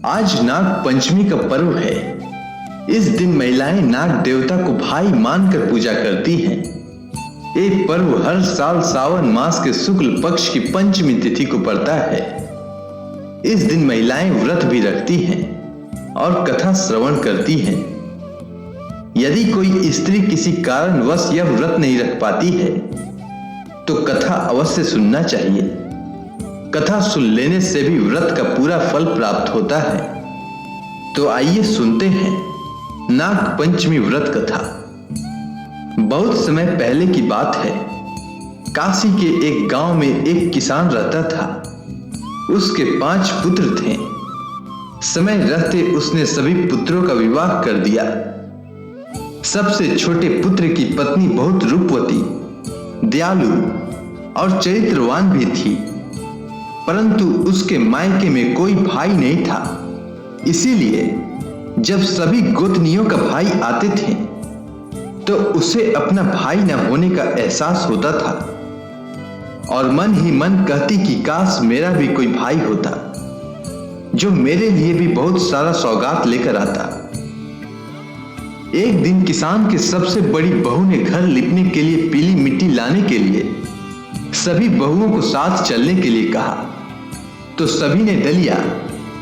आज नाग पंचमी का पर्व है। इस दिन महिलाएं नाग देवता को भाई मानकर पूजा करती हैं। ये पर्व हर साल सावन मास के शुक्ल पक्ष की पंचमी तिथि को पड़ता है। इस दिन महिलाएं व्रत भी रखती हैं और कथा श्रवण करती हैं। यदि कोई स्त्री किसी कारणवश यह व्रत नहीं रख पाती है तो कथा अवश्य सुनना चाहिए। कथा सुन लेने से भी व्रत का पूरा फल प्राप्त होता है। तो आइए सुनते हैं नाग पंचमी व्रत कथा। बहुत समय पहले की बात है। काशी के एक गांव में एक किसान रहता था। उसके 5 पुत्र थे। समय रहते उसने सभी पुत्रों का विवाह कर दिया। सबसे छोटे पुत्र की पत्नी बहुत रूपवती, दयालु और चरित्रवान भी थी, परंतु उसके मायके में कोई भाई नहीं था। इसीलिए जब सभी गोतनियों का भाई आते थे तो उसे अपना भाई न होने का एहसास होता था और मन ही मन कहती कि काश मेरा भी कोई भाई होता जो मेरे लिए भी बहुत सारा सौगात लेकर आता। एक दिन किसान के सबसे बड़ी बहू ने घर लिपने के लिए पीली मिट्टी लाने के लिए सभी बहुओं को साथ चलने के लिए कहा। तो सभी ने डलिया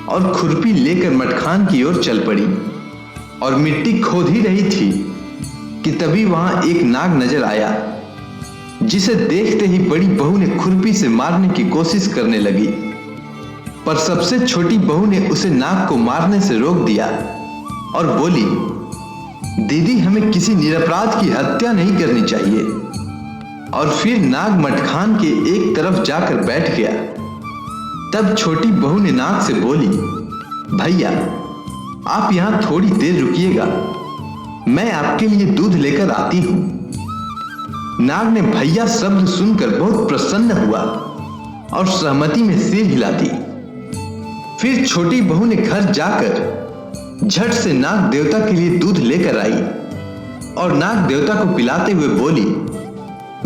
और खुरपी लेकर मटखान की ओर चल पड़ी और मिट्टी खोद ही रही थी कि तभी वहां एक नाग नजर आया, जिसे देखते ही बड़ी बहू ने खुरपी से मारने की कोशिश करने लगी। पर सबसे छोटी बहू ने उसे नाग को मारने से रोक दिया और बोली, दीदी, हमें किसी निरपराध की हत्या नहीं करनी चाहिए। और फिर नाग मटखान के एक तरफ जाकर बैठ गया। तब छोटी बहू ने नाग से बोली, भैया, आप यहां थोड़ी देर रुकिएगा, मैं आपके लिए दूध लेकर आती हूं। नाग ने भैया शब्द सुनकर बहुत प्रसन्न हुआ और सहमति में सिर हिला दी। फिर छोटी बहू ने घर जाकर झट से नाग देवता के लिए दूध लेकर आई और नाग देवता को पिलाते हुए बोली,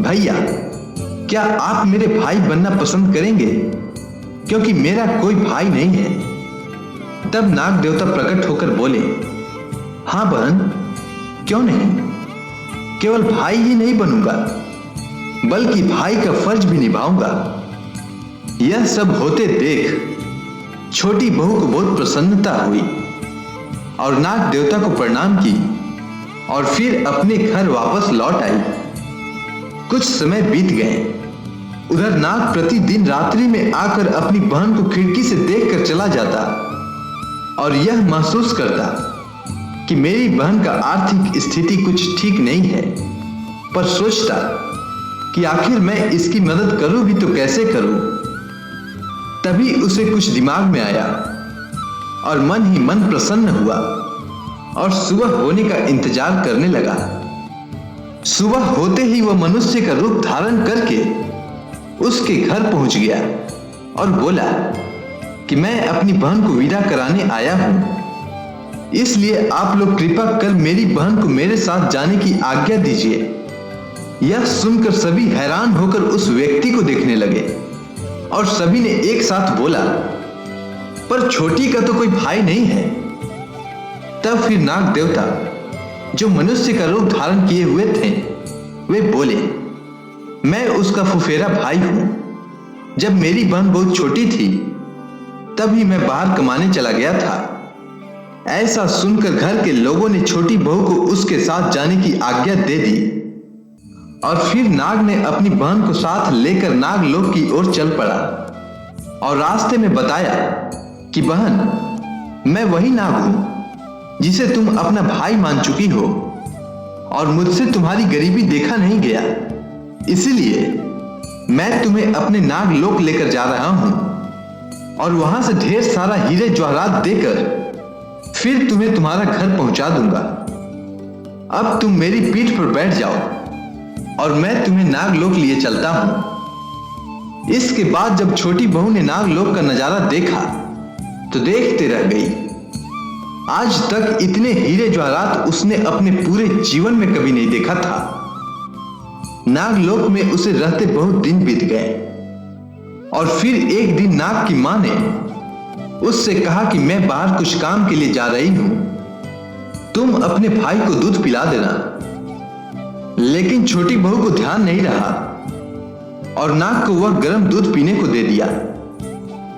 भैया, क्या आप मेरे भाई बनना पसंद करेंगे, क्योंकि मेरा कोई भाई नहीं है। तब नाग देवता प्रकट होकर बोले, हां बहन, क्यों नहीं, केवल भाई ही नहीं बनूंगा बल्कि भाई का फर्ज भी निभाऊंगा। यह सब होते देख छोटी बहू को बहुत प्रसन्नता हुई और नाग देवता को प्रणाम की और फिर अपने घर वापस लौट आई। कुछ समय बीत गए। उधर नाग प्रतिदिन रात्रि में आकर अपनी बहन को खिड़की से देखकर चला जाता और यह महसूस करता कि मेरी बहन का आर्थिक स्थिति कुछ ठीक नहीं है, पर सोचता कि आखिर मैं इसकी मदद करूं भी तो कैसे करूं। तभी उसे कुछ दिमाग में आया और मन ही मन प्रसन्न हुआ और सुबह होने का इंतजार करने लगा। सुबह होते ही वह मनुष्य का रूप धारण करके उसके घर पहुंच गया और बोला कि मैं अपनी बहन को विदा कराने आया हूं, इसलिए आप लोग कृपा कर मेरी बहन को मेरे साथ जाने की आज्ञा दीजिए। यह सुनकर सभी हैरान होकर उस व्यक्ति को देखने लगे और सभी ने एक साथ बोला, पर छोटी का तो कोई भाई नहीं है। तब फिर नाग देवता, जो मनुष्य का रूप धारण किए हुए थे, वे बोले, मैं उसका फुफेरा भाई हूं। जब मेरी बहन बहुत छोटी थी तभी मैं बाहर कमाने चला गया था। ऐसा सुनकर घर के लोगों ने छोटी बहू को उसके साथ जाने की आज्ञा दे दी और फिर नाग ने अपनी बहन को साथ लेकर नागलोक की ओर चल पड़ा और रास्ते में बताया कि बहन, मैं वही नाग हूं जिसे तुम अपना भाई मान चुकी हो और मुझसे तुम्हारी गरीबी देखा नहीं गया, इसलिए मैं तुम्हें अपने नागलोक लेकर जा रहा हूं और वहां से ढेर सारा हीरे जवाहरात देकर फिर तुम्हें तुम्हारा घर पहुंचा दूंगा। अब तुम मेरी पीठ पर बैठ जाओ और मैं तुम्हें नागलोक लिए चलता हूं। इसके बाद जब छोटी बहू ने नागलोक का नजारा देखा तो देखते रह गई। आज तक इतने हीरे जवाहरात उसने अपने पूरे जीवन में कभी नहीं देखा था। नागलोक में उसे रहते बहुत दिन बीत गए और फिर एक दिन नाग की मां ने उससे कहा कि मैं बाहर कुछ काम के लिए जा रही हूं, तुम अपने भाई को दूध पिला देना। लेकिन छोटी बहू को ध्यान नहीं रहा और नाग को वह गर्म दूध पीने को दे दिया,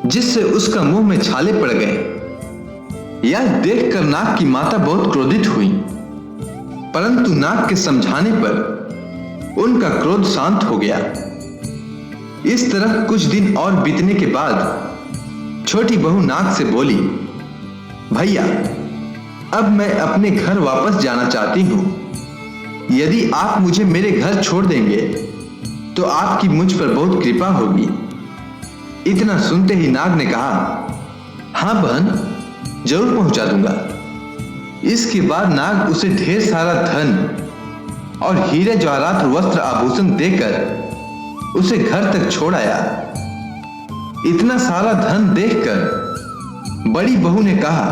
जिससे उसका मुंह में छाले पड़ गए। यह देखकर नाग की माता बहुत क्रोधित हुई, परंतु नाग के समझाने पर उनका क्रोध शांत हो गया। इस तरह कुछ दिन और बीतने के बाद छोटी बहू नाग से बोली, भैया, अब मैं अपने घर वापस जाना चाहती हूं। यदि आप मुझे मेरे घर छोड़ देंगे तो आपकी मुझ पर बहुत कृपा होगी। इतना सुनते ही नाग ने कहा, हां बहन, जरूर पहुंचा दूंगा। इसके बाद नाग उसे ढेर सारा धन और हीरे जवाहरात वस्त्र आभूषण देकर उसे घर तक छोड़ आया। इतना सारा धन देखकर बड़ी बहू ने कहा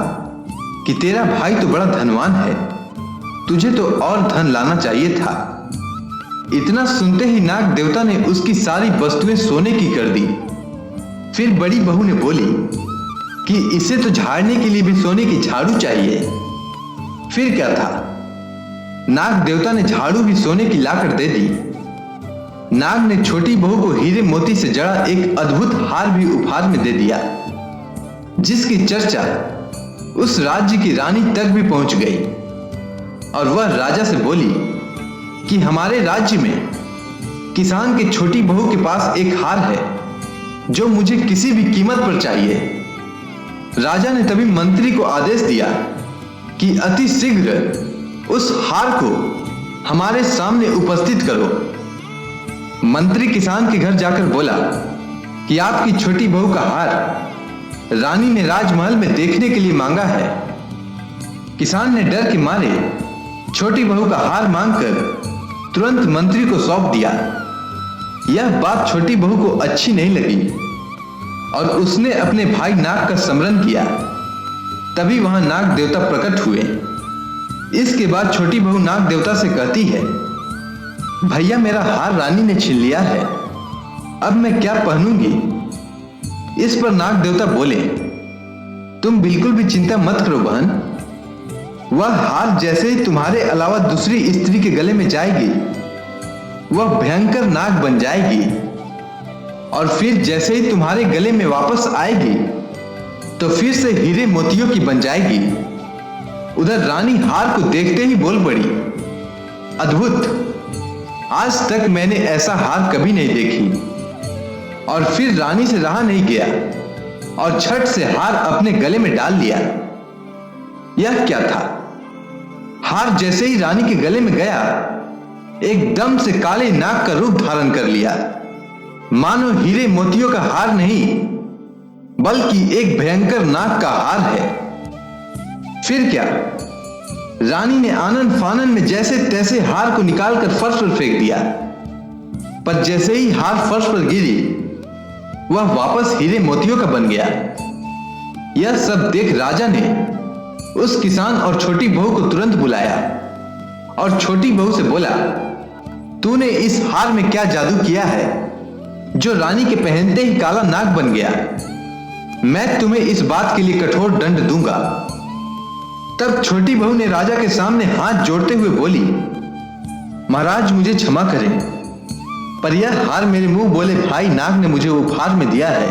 कि तेरा भाई तो बड़ा धनवान है, तुझे तो और धन लाना चाहिए था। इतना सुनते ही नाग देवता ने उसकी सारी वस्तुएं सोने की कर दी। फिर बड़ी बहू ने बोली कि इसे तो झाड़ने के लिए भी सोने की झाड़ू चाहिए। फिर क्या था, नाग देवता ने झाड़ू भी सोने की लाकर दे दी। नाग ने छोटी बहू को हीरे मोती से जड़ा एक अद्भुत हार भी उपहार में दे दिया, जिसकी चर्चा उस राज्य की रानी तक भी पहुंच गई। और वह राजा से बोली कि हमारे राज्य में किसान के छोटी बहू के पास एक हार है जो मुझे किसी भी कीमत पर चाहिए। राजा ने तभी मंत्री को आदेश दिया कि अति शीघ्र उस हार को हमारे सामने उपस्थित करो। मंत्री किसान के घर जाकर बोला कि आपकी छोटी बहू का हार रानी ने राजमहल में देखने के लिए मांगा है। किसान ने डर के मारे छोटी बहू का हार मांगकर तुरंत मंत्री को सौंप दिया। यह बात छोटी बहू को अच्छी नहीं लगी और उसने अपने भाई नाग का स्मरण किया। तभी वहां नाग देवता प्रकट हुए। इसके बाद छोटी बहू नाग देवता से कहती है, भैया, मेरा हार रानी ने छीन लिया है, अब मैं क्या पहनूंगी। इस पर नाग देवता बोले, तुम बिल्कुल भी चिंता मत करो बहन, वह हार जैसे ही तुम्हारे अलावा दूसरी स्त्री के गले में जाएगी, वह भयंकर नाग बन जाएगी और फिर जैसे ही तुम्हारे गले में वापस आएगी तो फिर से हीरे मोतियों की बन जाएगी। उधर रानी हार को देखते ही बोल पड़ी, अद्भुत, आज तक मैंने ऐसा हार कभी नहीं देखी। और फिर रानी से रहा नहीं गया और झट से हार अपने गले में डाल लिया। यह क्या था, हार जैसे ही रानी के गले में गया एकदम से काले नाग का रूप धारण कर लिया। मानो हीरे मोतियों का हार नहीं बल्कि एक भयंकर नाग का हार है। फिर क्या, रानी ने आनंद फानन में जैसे तैसे हार को निकालकर फर्श पर फेंक दिया, पर जैसे ही हार फर्श पर गिरी वह वापस हीरे मोतियों का बन गया। यह सब देख राजा ने उस किसान और छोटी बहू को तुरंत बुलाया और छोटी बहू से बोला, तूने इस हार में क्या जादू किया है जो रानी के पहनते ही काला नाग बन गया। मैं तुम्हें इस बात के लिए कठोर दंड दूंगा। तब छोटी बहू ने राजा के सामने हाथ जोड़ते हुए बोली, महाराज, मुझे क्षमा करें, पर यह हार मेरे मुंह बोले भाई नाग ने मुझे उपहार में दिया है,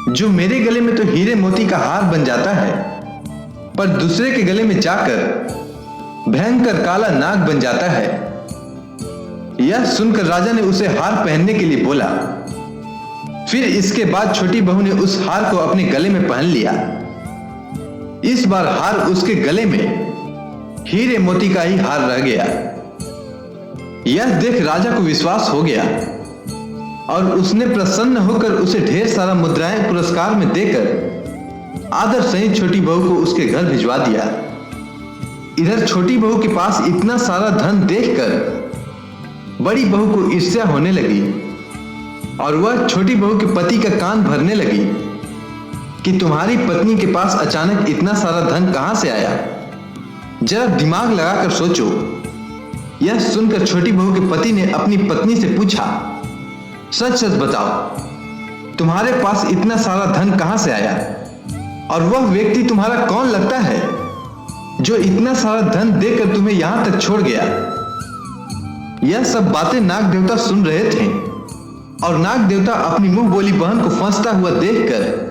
जो मेरे गले में तो हीरे मोती का हार बन जाता है, पर दूसरे के गले में जाकर भयंकर काला नाग बन जाता है। यह सुनकर राजा ने उसे हार पहनने के लिए बोला। फिर इसके बाद छोटी बहू ने उस हार को अपने गले में पहन लिया। इस बार हार उसके गले में हीरे मोती का ही हार रह गया। यह देख राजा को विश्वास हो गया और उसने प्रसन्न होकर उसे ढेर सारा मुद्राएं पुरस्कार में देकर आदर सहित छोटी बहू को उसके घर भिजवा दिया। इधर छोटी बहू के पास इतना सारा धन देखकर बड़ी बहू को ईर्ष्या होने लगी और वह छोटी बहू के पति का कान भरने लगी कि तुम्हारी पत्नी के पास अचानक इतना सारा धन कहां से आया, जरा दिमाग लगाकर सोचो। यह सुनकर छोटी बहू के पति ने अपनी पत्नी से पूछा, सच सच बताओ, तुम्हारे पास इतना सारा धन कहां से आया। और वह व्यक्ति तुम्हारा कौन लगता है जो इतना सारा धन देकर तुम्हें यहां तक छोड़ गया? यह सब बातें नाग देवता सुन रहे थे और नाग देवता अपनी मुंह बोली बहन को फंसता हुआ देखकर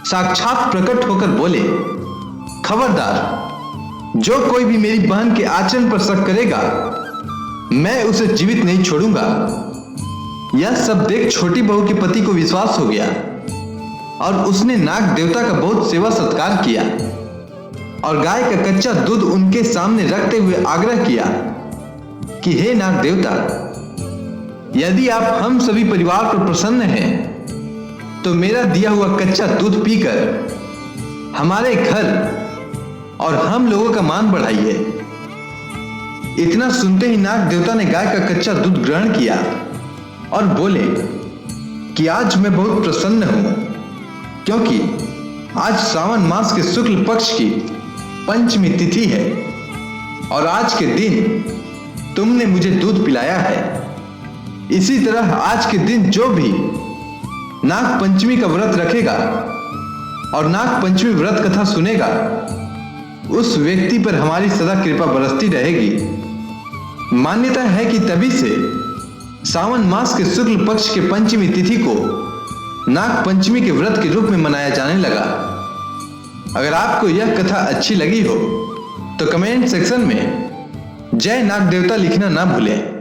साक्षात प्रकट होकर बोले, खबरदार, जो कोई भी मेरी बहन के आचरण पर शक करेगा मैं उसे जीवित नहीं छोड़ूंगा। यह सब देख छोटी बहू के पति को विश्वास हो गया और उसने नाग देवता का बहुत सेवा सत्कार किया और गाय का कच्चा दूध उनके सामने रखते हुए आग्रह किया कि हे नाग देवता, यदि आप हम सभी परिवार पर प्रसन्न हैं तो मेरा दिया हुआ कच्चा दूध पीकर हमारे घर और हम लोगों का मान बढ़ाइए। इतना सुनते ही नाग देवता ने गाय का कच्चा दूध ग्रहण किया और बोले कि आज मैं बहुत प्रसन्न हूं, क्योंकि आज सावन मास के शुक्ल पक्ष की पंचमी तिथि है और आज के दिन तुमने मुझे दूध पिलाया है। इसी तरह आज के दिन जो भी नाग पंचमी का व्रत रखेगा और नाग पंचमी व्रत कथा सुनेगा उस व्यक्ति पर हमारी सदा कृपा बरसती रहेगी। मान्यता है कि तभी से सावन मास के शुक्ल पक्ष के पंचमी तिथि को नाग पंचमी के व्रत के रूप में मनाया जाने लगा। अगर आपको यह कथा अच्छी लगी हो तो कमेंट सेक्शन में जय नाग देवता लिखना ना भूलें।